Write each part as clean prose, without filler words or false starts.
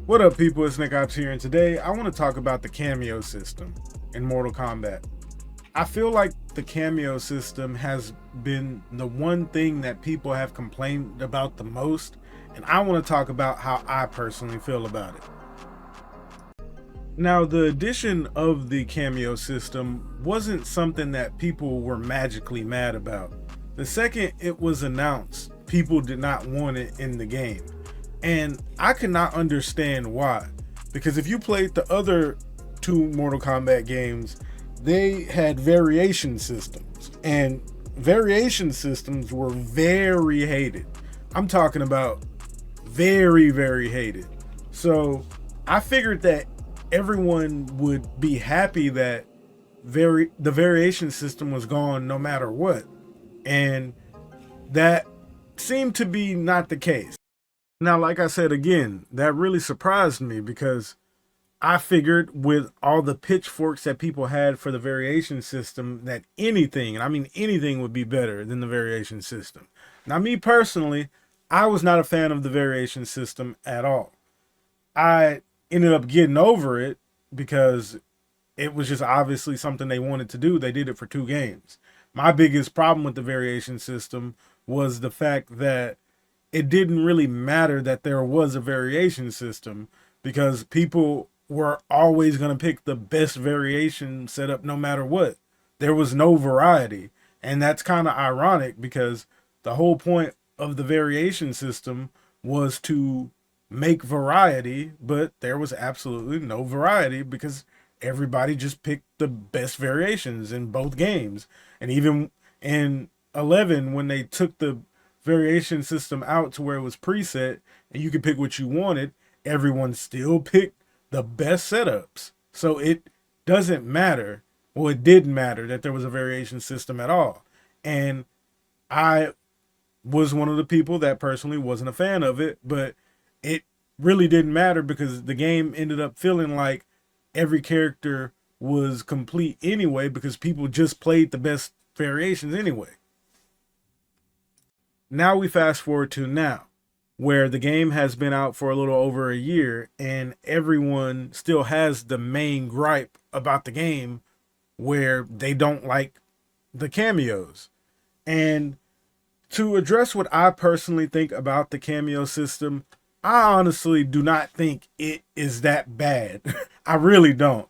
What up, people? It's Nickopz here, and today I want to talk about the cameo system in Mortal Kombat. I feel like the cameo system has been the one thing that people have complained about the most, and I want to talk about how I personally feel about it. Now, the addition of the cameo system wasn't something that people were magically mad about. The second it was announced, people did not want it in the game. And I could not understand why. Because if you played the other two Mortal Kombat games, they had variation systems. And variation systems were very hated. I'm talking about very, very hated. So I figured that everyone would be happy that the variation system was gone no matter what. And that seemed to be not the case. Now, like I said again, that really surprised me because I figured with all the pitchforks that people had for the variation system that anything, and I mean anything, would be better than the variation system. Now, me personally, I was not a fan of the variation system at all. I ended up getting over it because it was just obviously something they wanted to do. They did it for 2 games. My biggest problem with the variation system was the fact that it didn't really matter that there was a variation system because people were always going to pick the best variation setup no matter what. There was no variety. And that's kind of ironic because the whole point of the variation system was to make variety, but there was absolutely no variety because everybody just picked the best variations in both games. And even in 11, when they took the variation system out to where it was preset and you could pick what you wanted, everyone still picked the best setups. So it doesn't matter. Well, it didn't matter that there was a variation system at all. And I was one of the people that personally wasn't a fan of it, but it really didn't matter because the game ended up feeling like every character was complete anyway because people just played the best variations anyway. Now we fast forward to now, where the game has been out for a little over a year and everyone still has the main gripe about the game where they don't like the cameos. And to address what I personally think about the cameo system, I honestly do not think it is that bad. I really don't.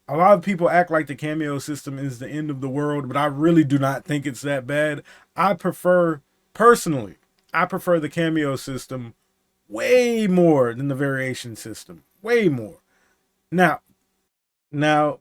A lot of people act like the cameo system is the end of the world, but I really do not think it's that bad. I prefer, personally, I prefer the cameo system way more than the variation system. Way more. Now, now,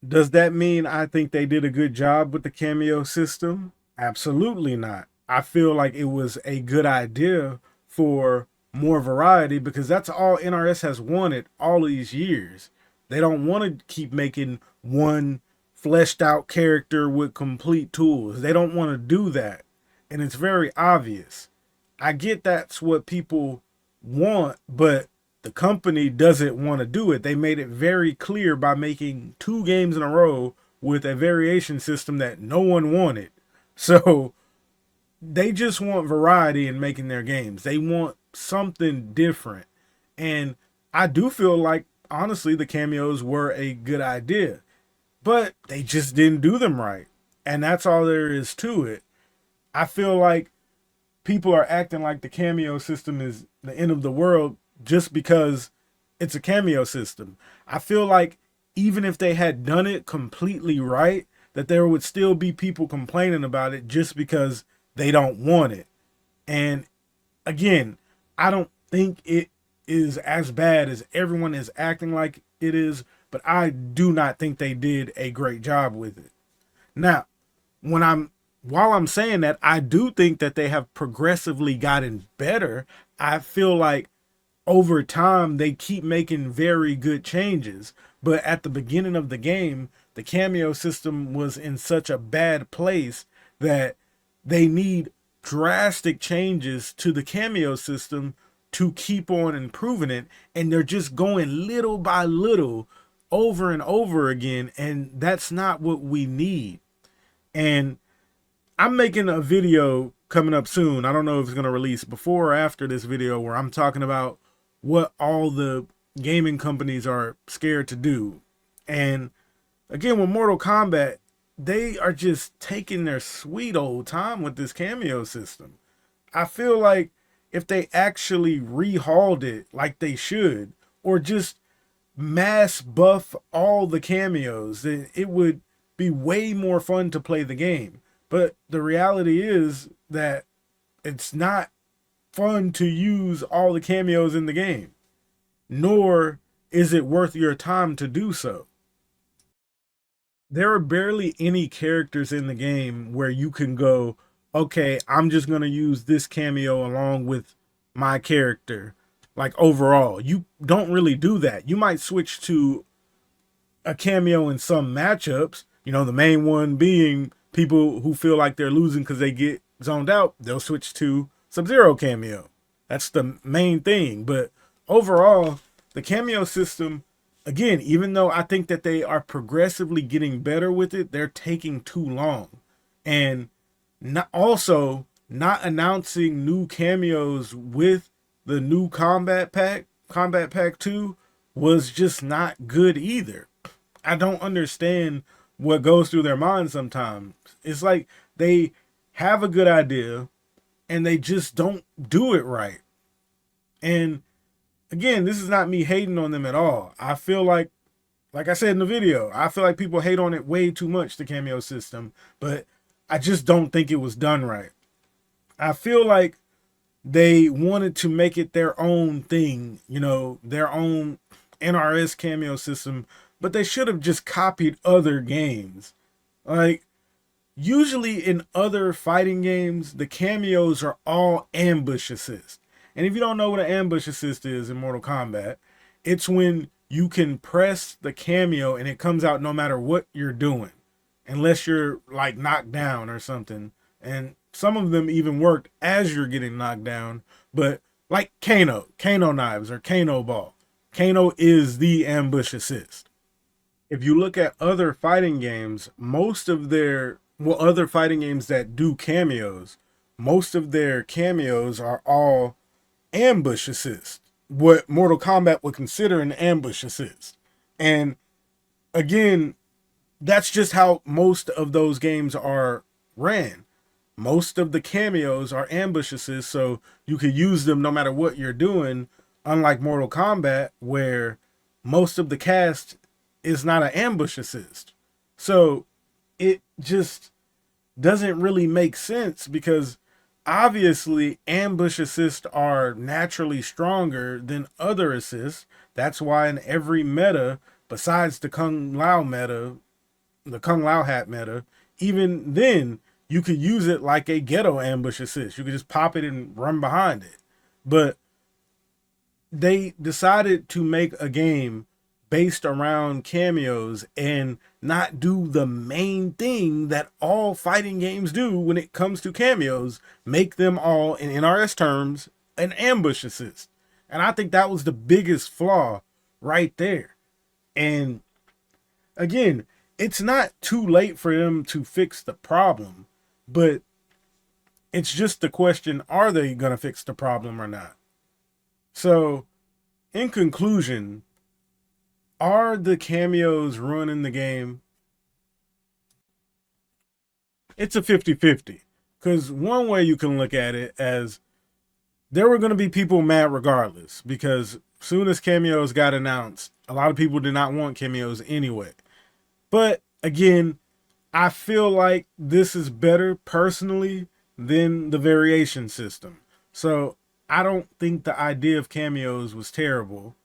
does that mean I think they did a good job with the cameo system? Absolutely not. I feel like it was a good idea for more variety because that's all NRS has wanted all these years. They don't want to keep making one fleshed out character with complete tools. They don't want to do that. And it's very obvious. I get that's what people want, but the company doesn't want to do it. They made it very clear by making 2 games in a row with a variation system that no one wanted. So they just want variety in making their games. They want something different. And I do feel like, honestly, the cameos were a good idea, but they just didn't do them right. And that's all there is to it. I feel like people are acting like the cameo system is the end of the world just because it's a cameo system. I feel like even if they had done it completely right, that there would still be people complaining about it just because they don't want it. And again, I don't think it is as bad as everyone is acting like it is, but I do not think they did a great job with it. Now, when I'm while I'm saying that, I do think that they have progressively gotten better. I feel like over time they keep making very good changes. But at the beginning of the game, the cameo system was in such a bad place that they need drastic changes to the cameo system to keep on improving it. And they're just going little by little over and over again. And that's not what we need. And I'm making a video coming up soon. I don't know if it's going to release before or after this video where I'm talking about what all the gaming companies are scared to do. And again, with Mortal Kombat, they are just taking their sweet old time with this cameo system. I feel like if they actually rehauled it like they should, or just mass buff all the cameos, then it would be way more fun to play the game. But the reality is that it's not fun to use all the cameos in the game, nor is it worth your time to do so. There are barely any characters in the game where you can go, okay, I'm just going to use this cameo along with my character. Like overall, you don't really do that. You might switch to a cameo in some matchups, the main one being people who feel like they're losing because they get zoned out, they'll switch to Sub-Zero cameo. That's the main thing. But overall, the cameo system, again, even though I think that they are progressively getting better with it, they're taking too long. And not announcing new cameos with the new Combat Pack 2, was just not good either. I don't understand what goes through their minds sometimes. It's like they have a good idea and they just don't do it right. And again, this is not me hating on them at all. I feel like I said in the video, I feel like people hate on it way too much, the cameo system, but I just don't think it was done right. I feel like they wanted to make it their own thing, their own NRS cameo system, but they should have just copied other games. Like, usually in other fighting games, the cameos are all ambush assist. And if you don't know what an ambush assist is in Mortal Kombat, it's when you can press the cameo and it comes out no matter what you're doing, unless you're like knocked down or something. And some of them even worked as you're getting knocked down. But like Kano knives or Kano ball, Kano is the ambush assist. If you look at other fighting games, other fighting games that do cameos, most of their cameos are all ambush assist, what Mortal Kombat would consider an ambush assist. And again, that's just how most of those games are ran. Most of the cameos are ambush assists, so you can use them no matter what you're doing, unlike Mortal Kombat, where most of the cast is not an ambush assist. So it just doesn't really make sense, because obviously ambush assists are naturally stronger than other assists. That's why in every meta, besides the Kung Lao meta, the Kung Lao hat meta, even then, you could use it like a ghetto ambush assist. You could just pop it and run behind it. But they decided to make a game based around cameos and not do the main thing that all fighting games do when it comes to cameos, make them all, in NRS terms, an ambush assist. And I think that was the biggest flaw right there. And again, it's not too late for them to fix the problem, but it's just the question, are they going to fix the problem or not? So, in conclusion, are the cameos ruining the game? It's a 50-50. Because one way you can look at it as there were going to be people mad regardless, because soon as cameos got announced, a lot of people did not want cameos anyway. But again, I feel like this is better personally than the variation system. So I don't think the idea of cameos was terrible.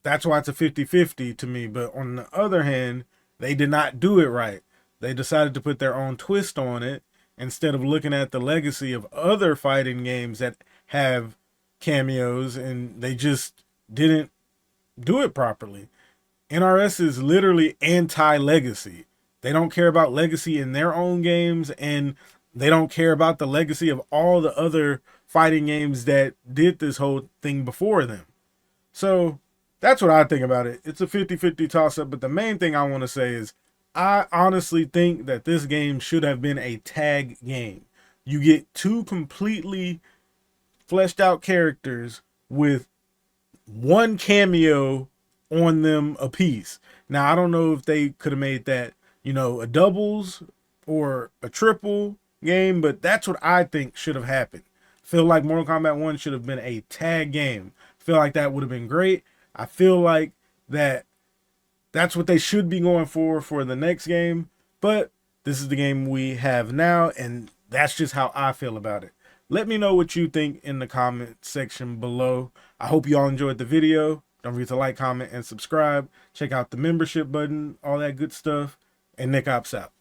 That's why it's a 50-50 to me. But on the other hand, they did not do it right. They decided to put their own twist on it instead of looking at the legacy of other fighting games that have cameos, and they just didn't do it properly. NRS is literally anti-legacy. They don't care about legacy in their own games, and they don't care about the legacy of all the other fighting games that did this whole thing before them. So that's what I think about it. It's a 50-50 toss-up, but the main thing I want to say is I honestly think that this game should have been a tag game. You get two completely fleshed out characters with one cameo on them a piece. Now I don't know if they could have made that, you know, a doubles or a triple game, but that's what I think should have happened. Feel like Mortal Kombat 1 should have been a tag game. Feel like that would have been great. I feel like that's what they should be going for the next game, but this is the game we have now, and that's just how I feel about it. Let me know what you think in the comment section below. I hope you all enjoyed the video. Don't forget to like, comment, and subscribe. Check out the membership button, all that good stuff. And Nickopz out.